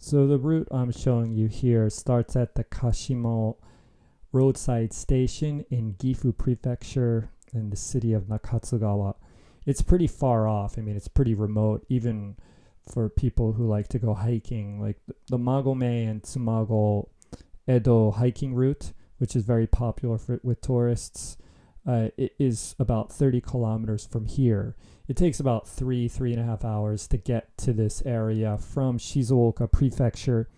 So the route I'm showing you here starts at the Kashimo roadside station in Gifu Prefecture in the city of Nakatsugawa. It's pretty far off. I mean, it's pretty remote, even for people who like to go hiking. Like the Magome and Tsumago Edo hiking route, which is very popular with tourists, it is about 30 kilometers from here. It takes about 3.5 hours to get to this area from Shizuoka Prefecture.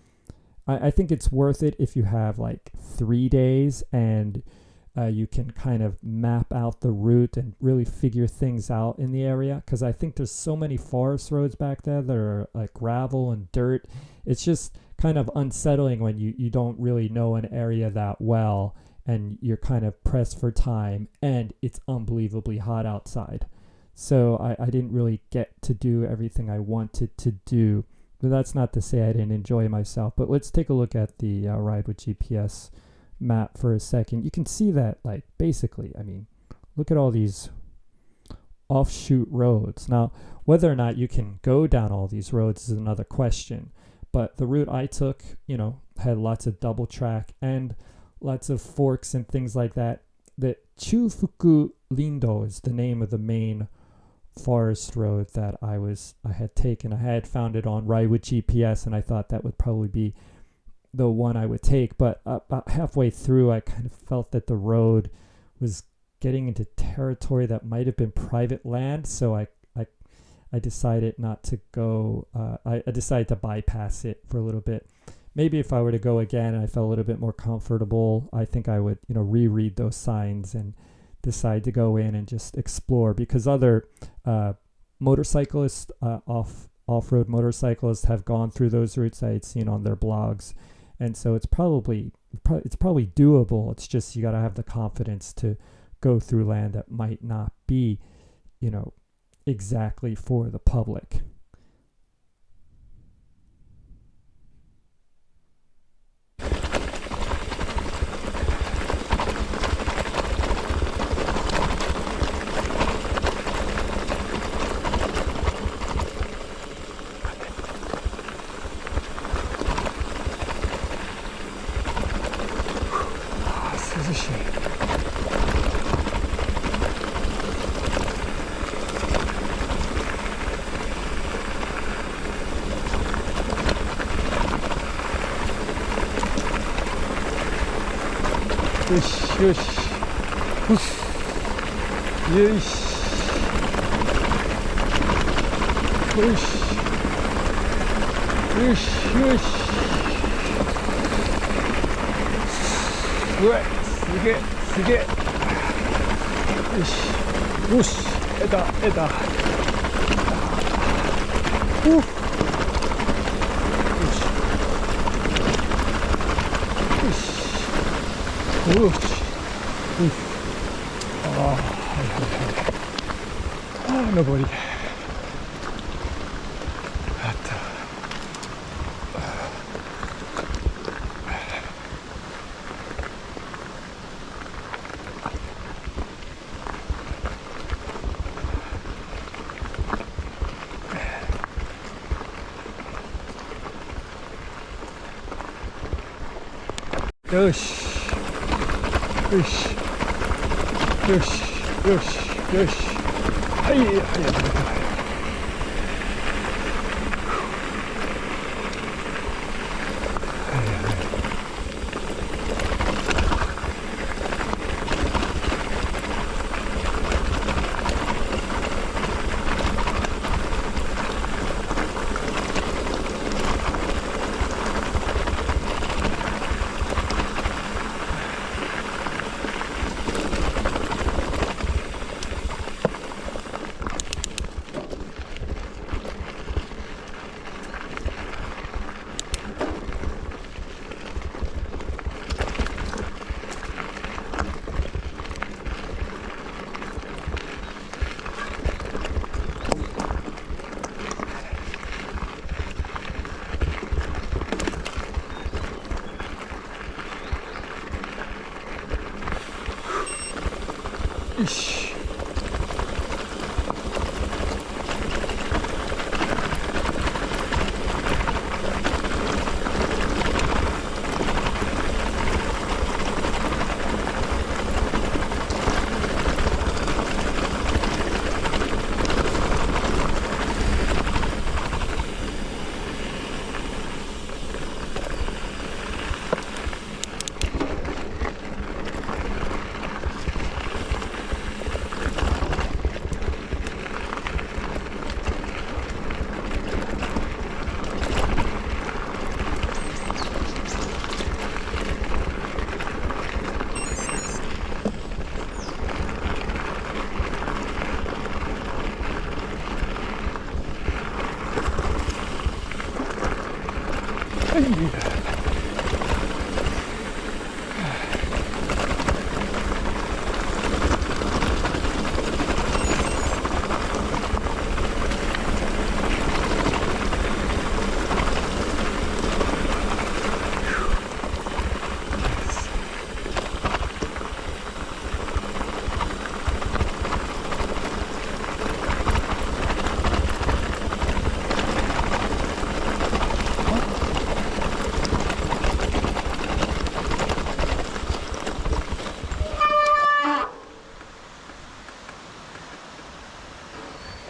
I think it's worth it if you have like 3 days and you can kind of map out the route and really figure things out in the area, because I think there's so many forest roads back there that are like gravel and dirt. It's just kind of unsettling when you don't really know an area that well and you're kind of pressed for time and it's unbelievably hot outside. So I didn't really get to do everything I wanted to do. But that's not to say I didn't enjoy myself. But let's take a look at the Ride with GPS map for a second. You can see that, like, basically, I mean, look at all these offshoot roads. Now, whether or not you can go down all these roads is another question. But the route I took, had lots of double track and lots of forks and things like that. The Chufuku Lindo is the name of the main forest road that I had taken. I had found it on Ride with GPS, and I thought that would probably be the one I would take. But about halfway through, I kind of felt that the road was getting into territory that might have been private land, so I decided not to go. I decided to bypass it for a little bit. Maybe if I were to go again and I felt a little bit more comfortable, I think I would, reread those signs and decide to go in and just explore, because other motorcyclists, off-road motorcyclists, have gone through those routes I had seen on their blogs, and so it's probably doable. It's just you got to have the confidence to go through land that might not be, exactly for the public. Yoしよしよしよしよしよしよしすごいすげえすげえよしよし得たおよしよし上りあったよしよしよしよしよしはいはいはいよし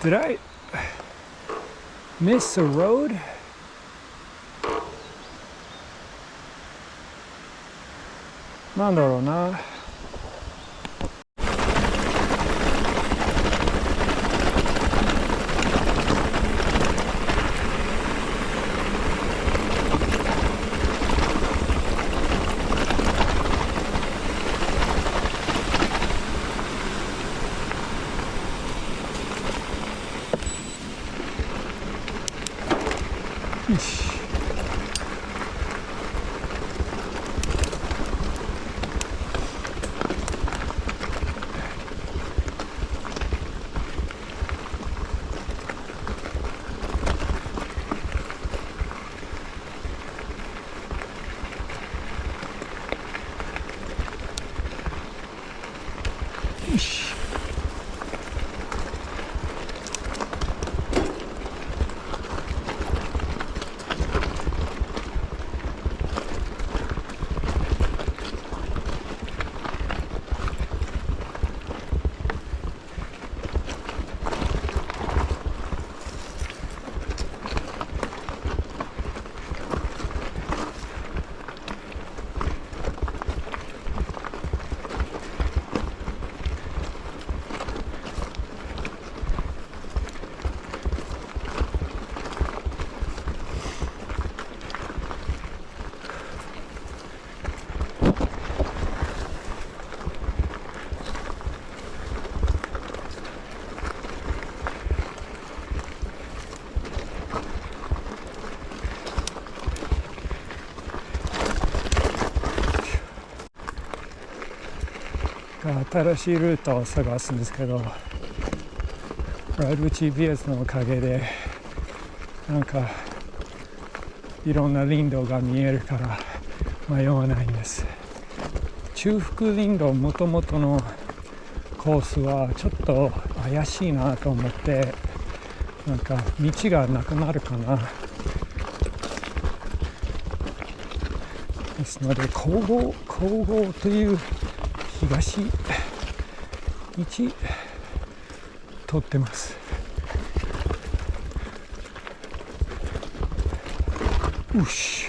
Did I miss a road?なんだろうな。よし。よし。新しいルートを探すんですけど、ライブ GPS のおかげでなんかいろんな林道が見えるから迷わないんです。中腹林道もともとのコースはちょっと怪しいなと思って、なんか道がなくなるかな。ですので皇后という東道通ってます。よし。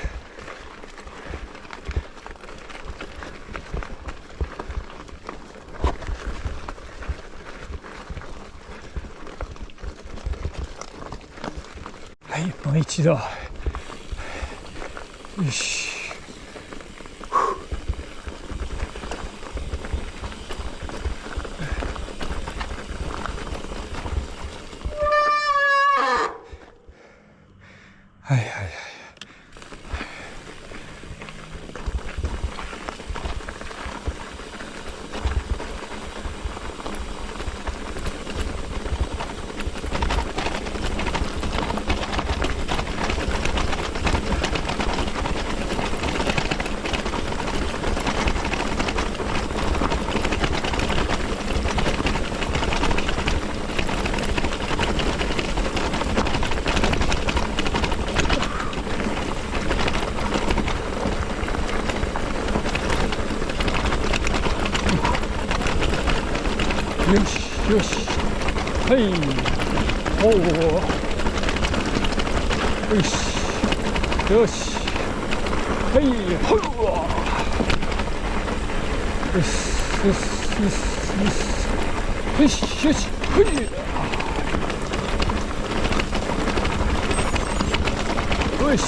はい、もう一度。よし。はいはいはい。よしよし。はい。おお。よし。よし。はい。ほいわ。よしよしよしよし。よしよし。ほい。よし。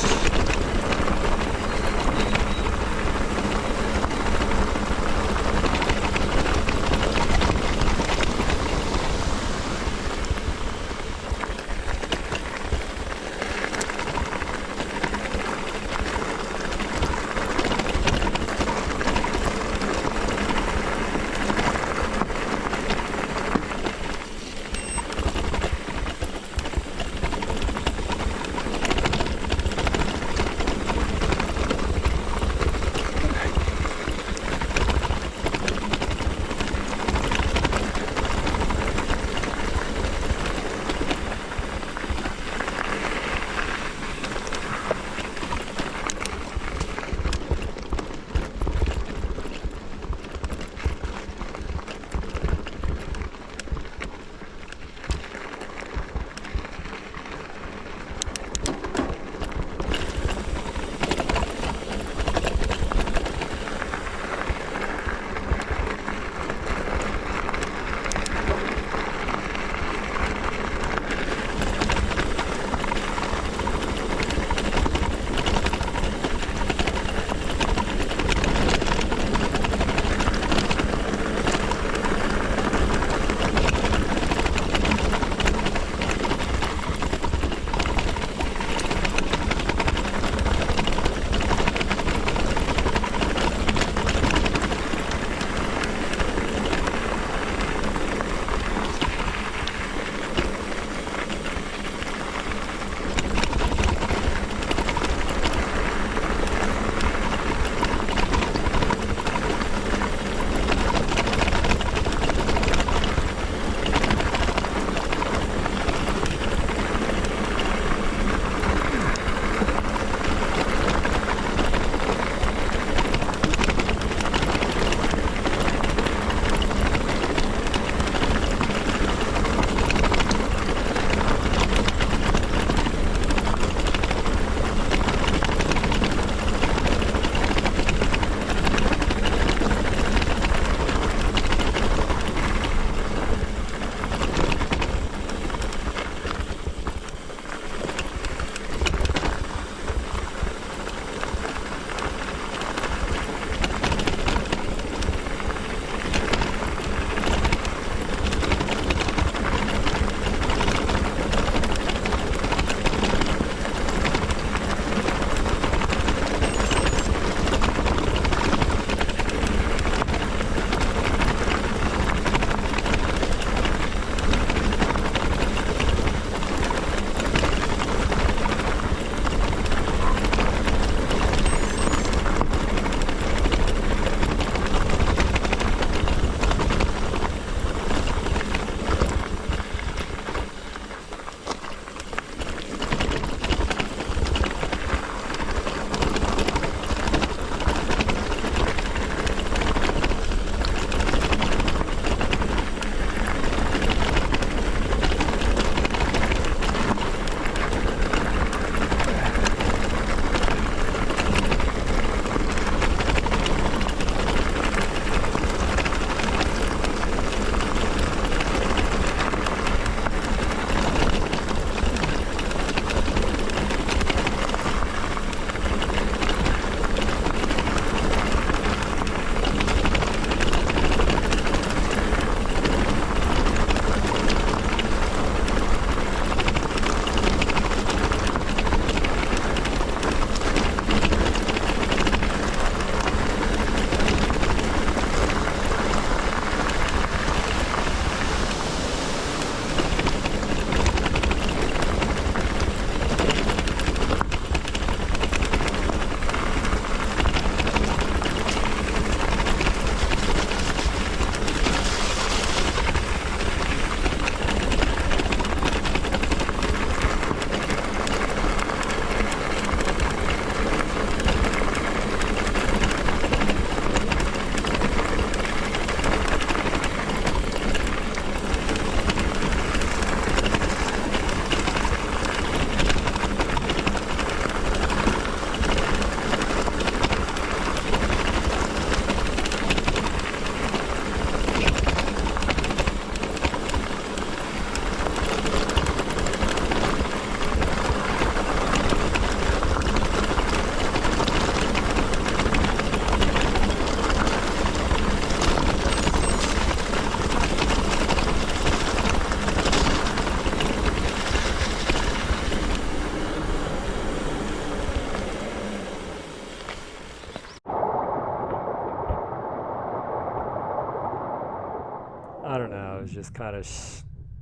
I don't know, I was just kind of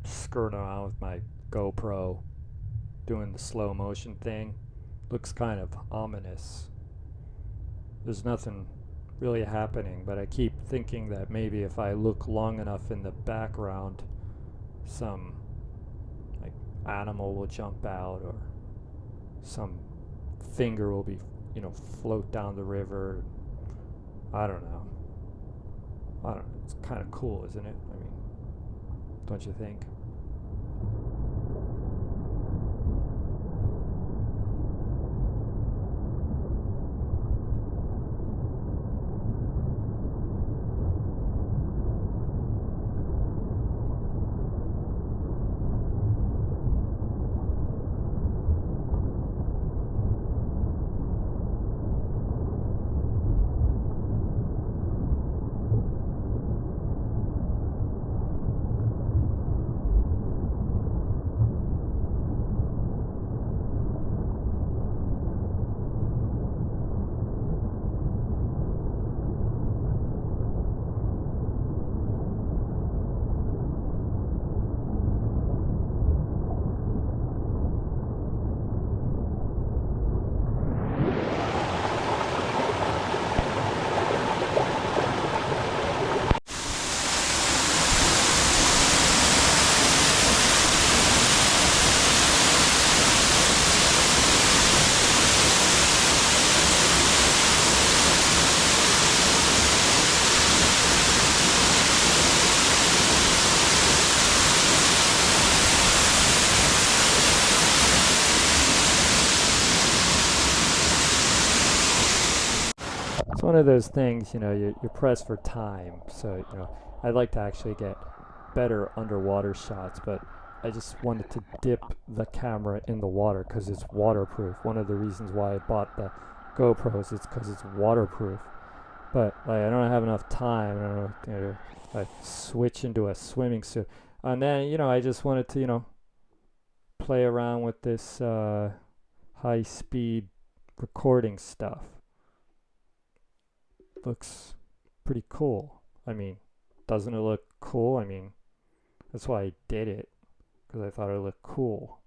skirting around with my GoPro, doing the slow motion thing. Looks kind of ominous. There's nothing really happening, but I keep thinking that maybe if I look long enough in the background, some like animal will jump out, or some finger will be, float down the river. I don't know. It's kind of cool, isn't it? I mean, don't you think? It's one of those things, you're pressed for time. So, I'd like to actually get better underwater shots, but I just wanted to dip the camera in the water because it's waterproof. One of the reasons why I bought the GoPros is because it's waterproof. But I don't have enough time. I don't know, like switch into a swimming suit. And then, I just wanted to, play around with this high speed recording stuff. Looks pretty cool. I mean, doesn't it look cool? I mean, that's why I did it, because I thought it looked cool.